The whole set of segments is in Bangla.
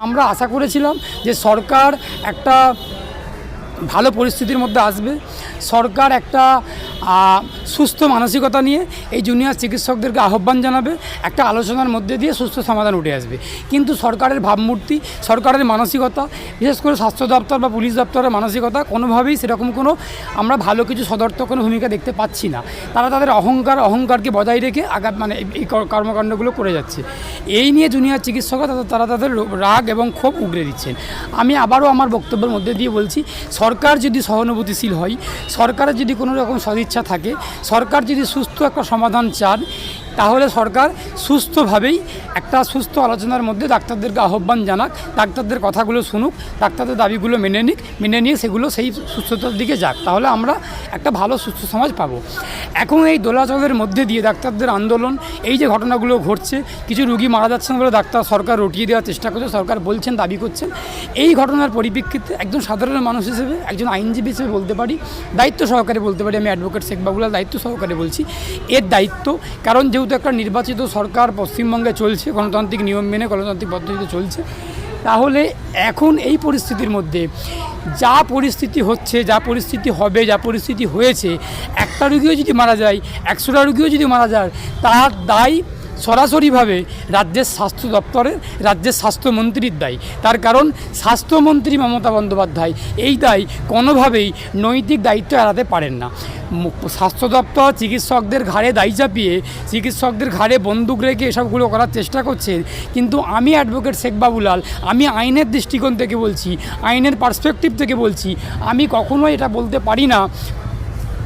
আমরা আশা করেছিলাম যে সরকার একটা ভালো পরিস্থিতির মধ্যে আসবে, সরকার একটা সুস্থ মানসিকতা নিয়ে এই জুনিয়র চিকিৎসকদেরকে আহ্বান জানাবে, একটা আলোচনার মধ্যে দিয়ে সুস্থ সমাধান উঠে আসবে। কিন্তু সরকারের ভাবমূর্তি, সরকারের মানসিকতা, বিশেষ করে স্বাস্থ্য দপ্তর বা পুলিশ দপ্তরের মানসিকতা কোনোভাবেই সেরকম আমরা ভালো কিছু সদর্থক কোনো ভূমিকা দেখতে পাচ্ছি না। তারা তাদের অহংকারকে বজায় রেখে এই কর্মকাণ্ডগুলো করে যাচ্ছে। এই নিয়ে জুনিয়র চিকিৎসকরা তারা তাদের রাগ এবং ক্ষোভ উগরে দিচ্ছেন। আমি আবারও আমার বক্তব্যের মধ্যে দিয়ে বলছি, সরকার যদি সহানুভূতিশীল হয়, সরকারের যদি কোনো রকম সদিচ্ছা থাকে, সরকার যদি সুস্থ একটা সমাধান চান, তাহলে সরকার সুস্থভাবেই একটা সুস্থ আলোচনার মধ্যে ডাক্তারদেরকে আহ্বান জানাক, ডাক্তারদের কথাগুলো শুনুক, ডাক্তারদের দাবিগুলো মেনে নিয়ে সেগুলো সেই সুস্থতার দিকে যাক। তাহলে আমরা একটা ভালো সুস্থ সমাজ পাবো। এখন এই দোলাচলের মধ্যে দিয়ে ডাক্তারদের আন্দোলন, এই যে ঘটনাগুলো ঘটছে, কিছু রুগী মারা যাচ্ছেন বলে সরকার রটিয়ে দেওয়ার চেষ্টা করছে, সরকার বলছেন, দাবি করছেন। এই ঘটনার পরিপ্রেক্ষিতে একজন সাধারণ মানুষ হিসেবে, একজন আইনজীবী হিসেবে বলতে পারি, দায়িত্ব সহকারে বলতে পারি, আমি অ্যাডভোকেট শেখ বাবুলাল দায়িত্ব সহকারে বলছি, এর দায়িত্ব। কারণ যেহেতু একটা নির্বাচিত সরকার পশ্চিমবঙ্গে চলছে, গণতান্ত্রিক নিয়ম মেনে গণতান্ত্রিক পদ্ধতিতে চলছে, তাহলে এখন এই পরিস্থিতির মধ্যে যা পরিস্থিতি হচ্ছে, যা পরিস্থিতি হবে, যা পরিস্থিতি হয়েছে, একটা রুগীও যদি মারা যায়, 100টা রুগীও যদি মারা যায়, তার দায় সরাসরিভাবে রাজ্যের স্বাস্থ্য দপ্তরের, রাজ্যের স্বাস্থ্যমন্ত্রীর দায়। তার কারণ স্বাস্থ্যমন্ত্রী মমতা বন্দ্যোপাধ্যায় এই দায় কোনোভাবেই নৈতিক দায়িত্ব এড়াতে পারেন না। স্বাস্থ্য দপ্তর চিকিৎসকদের ঘাড়ে দায় চাপিয়ে, চিকিৎসকদের ঘাড়ে বন্দুক রেখে এসবগুলো করার চেষ্টা করছে। কিন্তু আমি অ্যাডভোকেট শেখ বাবুলাল, আমি আইনের দৃষ্টিকোণ থেকে বলছি, আইনের পার্সপেক্টিভ থেকে বলছি, আমি কখনোই এটা বলতে পারি না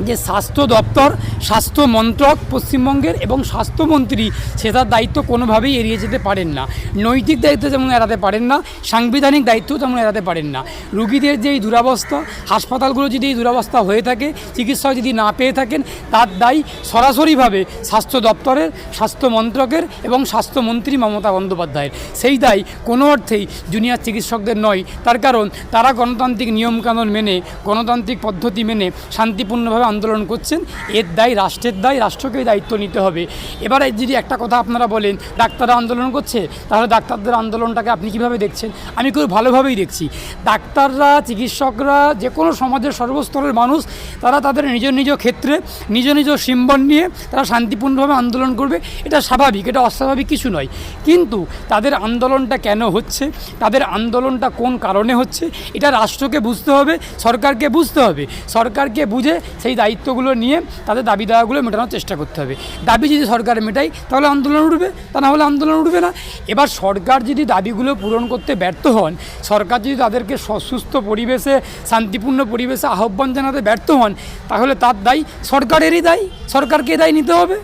যে স্বাস্থ্য দপ্তর, স্বাস্থ্য মন্ত্রক পশ্চিমবঙ্গের এবং স্বাস্থ্যমন্ত্রী সে তার দায়িত্ব কোনোভাবেই এড়িয়ে যেতে পারেন না। নৈতিক দায়িত্ব যেমন এড়াতে পারেন না, সাংবিধানিক দায়িত্ব তেমন এড়াতে পারেন না। রুগীদের যে এই দুরবস্থা, হাসপাতালগুলো যদি এই দুরবস্থা হয়ে থাকে, চিকিৎসক যদি না পেয়ে থাকেন, তার দায় সরাসরিভাবে স্বাস্থ্য দপ্তরের, স্বাস্থ্য মন্ত্রকের এবং স্বাস্থ্যমন্ত্রী মমতা বন্দ্যোপাধ্যায়ের। সেই দায় কোনো অর্থেই জুনিয়র চিকিৎসকদের নয়। তার কারণ তারা গণতান্ত্রিক নিয়মকানুন মেনে, গণতান্ত্রিক পদ্ধতি মেনে শান্তিপূর্ণভাবে আন্দোলন করছেন। এর দায় রাষ্ট্রের দায়, রাষ্ট্রকেই দায়িত্ব নিতে হবে। এবারে যদি একটা কথা আপনারা বলেন, ডাক্তাররা আন্দোলন করছে, তাহলে ডাক্তারদের আন্দোলনটাকে আপনি কীভাবে দেখছেন? আমি খুব ভালোভাবেই দেখছি। ডাক্তাররা, চিকিৎসকরা, যে কোনো সমাজের সর্বস্তরের মানুষ, তারা তাদের নিজ নিজ ক্ষেত্রে নিজ নিজ সিম্বল নিয়ে তারা শান্তিপূর্ণভাবে আন্দোলন করবে। এটা স্বাভাবিক, এটা অস্বাভাবিক কিছু নয়। কিন্তু তাদের আন্দোলনটা কেন হচ্ছে, তাদের আন্দোলনটা কোন কারণে হচ্ছে, এটা রাষ্ট্রকে বুঝতে হবে, সরকারকে বুঝতে হবে। সরকারকে বুঝে সেই দায়িত্বগুলো নিয়ে তাদের দাবি দাওয়াগুলো মেটানোর চেষ্টা করতে হবে। দাবি যদি সরকার মেটায় তাহলে আন্দোলন উঠবে, তা না হলে আন্দোলন উঠবে না। এবার সরকার যদি দাবিগুলো পূরণ করতে ব্যর্থ হন, সরকার যদি তাদেরকে সুস্থ পরিবেশে, শান্তিপূর্ণ পরিবেশে আহ্বান জানাতে ব্যর্থ হন, তাহলে তার দায় সরকারেরই দায়, সরকারকে দায় নিতে হবে।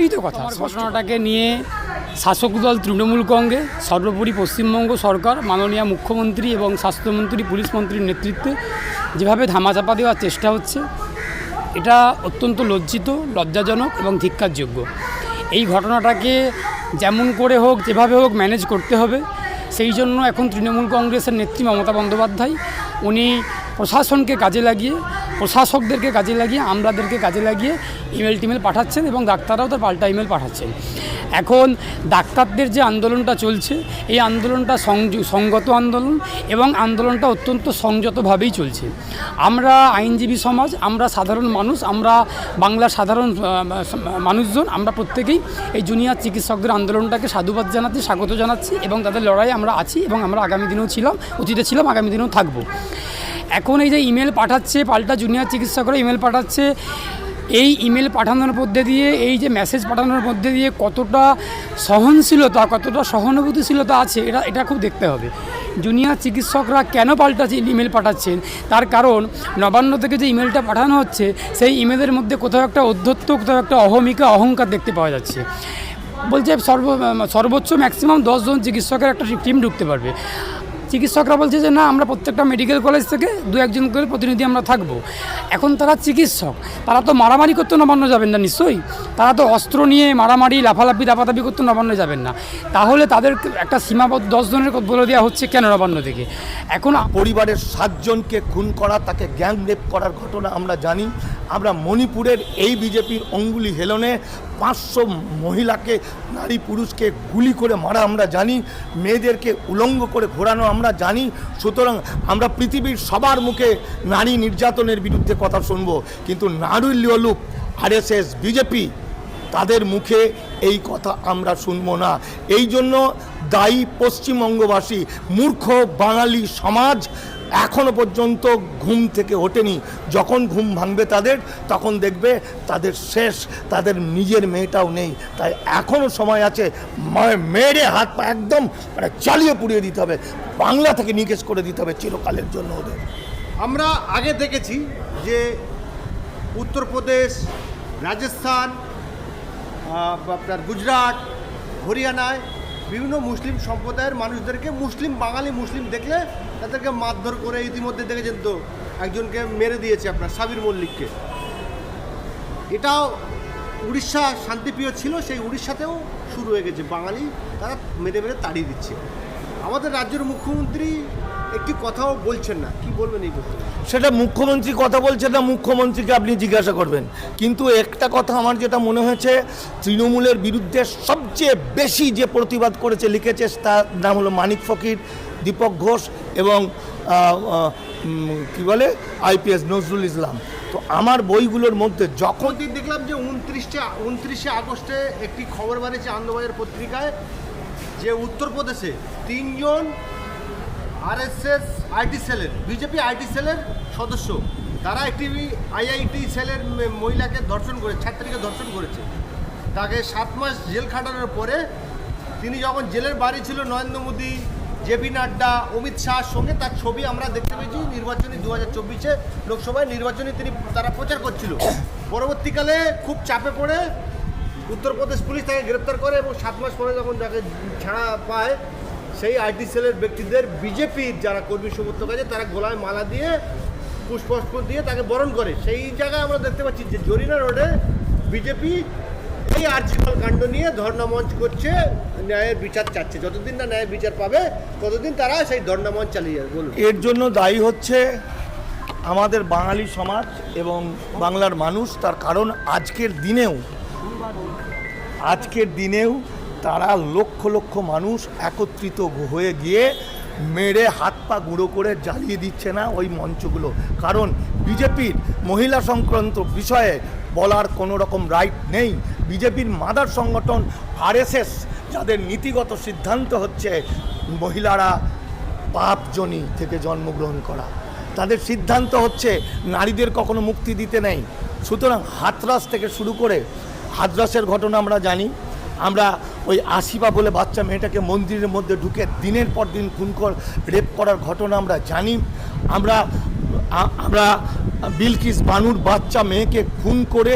এই তো কথা। ঘটনাটাকে নিয়ে শাসক দল তৃণমূল কংগ্রেস, সর্বোপরি পশ্চিমবঙ্গ সরকার, মাননীয় মুখ্যমন্ত্রী এবং স্বাস্থ্যমন্ত্রী, পুলিশ মন্ত্রীর নেতৃত্বে যেভাবে ধামাচাপা দেওয়ার চেষ্টা হচ্ছে, এটা অত্যন্ত লজ্জাজনক এবং ধিক্কারযোগ্য। এই ঘটনাটাকে যেমন করে হোক, যেভাবে হোক ম্যানেজ করতে হবে। সেই জন্য এখন তৃণমূল কংগ্রেসের নেত্রী মমতা বন্দ্যোপাধ্যায় উনি প্রশাসনকে কাজে লাগিয়ে, প্রশাসকদেরকে কাজে লাগিয়ে, আমলাদেরকে কাজে লাগিয়ে টিমেল পাঠাচ্ছেন এবং ডাক্তাররাও তার পাল্টা ইমেল পাঠাচ্ছেন। এখন ডাক্তারদের যে আন্দোলনটা চলছে, এই আন্দোলনটা সংগত আন্দোলন এবং আন্দোলনটা অত্যন্ত সংযতভাবেই চলছে। আমরা আইনজীবী সমাজ, আমরা সাধারণ মানুষ, আমরা বাংলার সাধারণ মানুষজন, আমরা প্রত্যেকেই এই জুনিয়র চিকিৎসকদের আন্দোলনটাকে সাধুবাদ জানাচ্ছি, স্বাগত জানাচ্ছি এবং তাদের লড়াই আমরা আছি এবং আমরা আগামী দিনেও ছিলাম, অতীতে ছিলাম, আগামী দিনেও থাকবো। এখন এই যে ইমেল পাঠাচ্ছে, পাল্টা জুনিয়র চিকিৎসকরা ইমেল পাঠাচ্ছে, এই ইমেল পাঠানোর মধ্যে দিয়ে, এই যে মেসেজ পাঠানোর মধ্যে দিয়ে কতটা সহনশীলতা, কতটা সহানুভূতিশীলতা আছে, এটা খুব দেখতে হবে। জুনিয়র চিকিৎসকরা কেন পাল্টাচ্ছে ইমেল পাঠাচ্ছেন, তার কারণ নবান্ন থেকে যে ইমেলটা পাঠানো হচ্ছে, সেই ইমেলের মধ্যে কোথাও একটা অধ্যত্ত, কোথাও একটা অহংকার দেখতে পাওয়া যাচ্ছে। বলছে সর্বোচ্চ ম্যাক্সিমাম 10 জন চিকিৎসকের একটা টিম ঢুকতে পারবে। চিকিৎসকরা বলছে যে না, আমরা প্রত্যেকটা মেডিকেল কলেজ থেকে 2-1 করে প্রতিনিধি আমরা থাকবো। এখন তারা চিকিৎসক, তারা তো মারামারি করতে নবান্ন যাবেন না নিশ্চয়ই, তারা তো অস্ত্র নিয়ে মারামারি, লাফালাফি, দাপাদাপি করতে নবান্ন যাবেন না। তাহলে তাদের একটা সীমাবদ্ধ 10 জনের বলে দেওয়া হচ্ছে কেন নবান্ন থেকে? এখন পরিবারের 7 জনকে খুন করা, তাকে গ্যাং রেপ করার ঘটনা আমরা জানি। আমরা মণিপুরের এই বিজেপির অঙ্গুলি হেলনে 500 মহিলাকে, নারী পুরুষকে গুলি করে মারা আমরা জানি, মেয়েদেরকে উলঙ্গ করে ঘোরানো আমরা জানি। সুতরাং আমরা পৃথিবীর সবার মুখে নারী নির্যাতনের বিরুদ্ধে কথা শুনবো, কিন্তু নারুল্যলুপ আরএসএস বিজেপি তাদের মুখে এই কথা আমরা শুনবো না। এই জন্য দায়ী পশ্চিমবঙ্গবাসী, মূর্খ বাঙালি সমাজ এখনো পর্যন্ত ঘুম থেকে ওঠেনি। যখন ঘুম ভাঙবে তাদের, তখন দেখবে তাদের শেষ, তাদের নিজের মেয়েটাও নেই। তাই এখনও সময় আছে, মেরে হাত পা একদম চালিয়ে পুড়িয়ে দিতে হবে, বাংলা থেকে নিকেশ করে দিতে হবে চিরকালের জন্য ওদের। আমরা আগে দেখেছি যে উত্তরপ্রদেশ, রাজস্থান, আপনার গুজরাট, হরিয়ানায় বিভিন্ন মুসলিম সম্প্রদায়ের মানুষদেরকে বাঙালি মুসলিম দেখলে তাদেরকে মারধর করে, ইতিমধ্যে দেখেছেন তো একজনকে মেরে দিয়েছে আপনার সাবির মল্লিককে। এটাও উড়িষ্যা শান্তিপ্রিয় ছিল, সেই উড়িষ্যাতেও শুরু হয়ে গেছে, বাঙালি তারা মেরে মেরে তাড়িয়ে দিচ্ছে। আমাদের রাজ্যের মুখ্যমন্ত্রী একটি কথাও বলছেন না, কি বলবেন এই ব্যাপারে? সেটা মুখ্যমন্ত্রী কথা বলছেন না, মুখ্যমন্ত্রীকে আপনি জিজ্ঞাসা করবেন। কিন্তু একটা কথা আমার যেটা মনে হয়েছে, তৃণমূলের বিরুদ্ধে সবচেয়ে বেশি যে প্রতিবাদ করেছে, লিখেছে, তার নাম হলো মানিক ফকির, দীপক ঘোষ এবং কি বলে আইপিএস নজরুল ইসলাম। তো আমার বইগুলোর মধ্যে যখন দেখলাম যে 29শে আগস্টে একটি খবর বেরিয়েছে আনন্দবাজার পত্রিকায় যে উত্তরপ্রদেশে 3 জন আরএসএস আইটি সেলের, বিজেপি আইটি সেলের সদস্য, তারা একটি আইআইটি সেলের মহিলাকে ধর্ষণ করে, ছাত্রীকে ধর্ষণ করেছে। তাকে 7 মাস জেল খাটানোর পরে তিনি যখন জেলের বাড়ি ছিল, নরেন্দ্র মোদী, জেপি নাড্ডা, অমিত শাহর সঙ্গে তার ছবি আমরা দেখতে পেয়েছি নির্বাচনী 2024 লোকসভায় নির্বাচনী তারা প্রচার করছিল। পরবর্তীকালে খুব চাপে পড়ে উত্তরপ্রদেশ পুলিশ তাকে গ্রেপ্তার করে এবং 7 মাস পরে যখন তাকে ছাড়া পায়, সেই আইটি সেলের ব্যক্তিদের বিজেপির যারা কর্মী সমর্থক আছে তারা গলায় মালা দিয়ে, পুষ্পস্প দিয়ে তাকে বরণ করে। সেই জায়গায় আমরা দেখতে পাচ্ছি যে জরিনা রোডে বিজেপি এই আর্জিকল কাণ্ড নিয়ে ধর্ণা মঞ্চ করছে, ন্যায়ের বিচার চাচ্ছে। যতদিন না ন্যায়ের বিচার পাবে ততদিন তারা সেই ধর্ণা মঞ্চ চালিয়ে যাবে। বলুন, এর জন্য দায়ী হচ্ছে আমাদের বাঙালি সমাজ এবং বাংলার মানুষ। তার কারণ আজকের দিনেও তারা লক্ষ লক্ষ মানুষ একত্রিত হয়ে গিয়ে মেরে হাত পা গুঁড়ো করে জ্বালিয়ে দিচ্ছে না ওই মঞ্চগুলো। কারণ বিজেপির মহিলা সংক্রান্ত বিষয়ে বলার কোনো রকম রাইট নেই। বিজেপির মাদার সংগঠন আরএসএস, যাদের নীতিগত সিদ্ধান্ত হচ্ছে মহিলারা পাপজনী থেকে জন্মগ্রহণ করা, তাদের সিদ্ধান্ত হচ্ছে নারীদের কখনো মুক্তি দিতে নেই। সুতরাং হাতরাস থেকে শুরু করে, হাতরাসের ঘটনা আমরা জানি, আমরা ওই আসিফা বলে বাচ্চা মেয়েটাকে মন্দিরের মধ্যে ঢুকে দিনের পর দিন রেপ করার ঘটনা আমরা জানি। আমরা বিলকিস বানুর বাচ্চা মেয়েকে খুন করে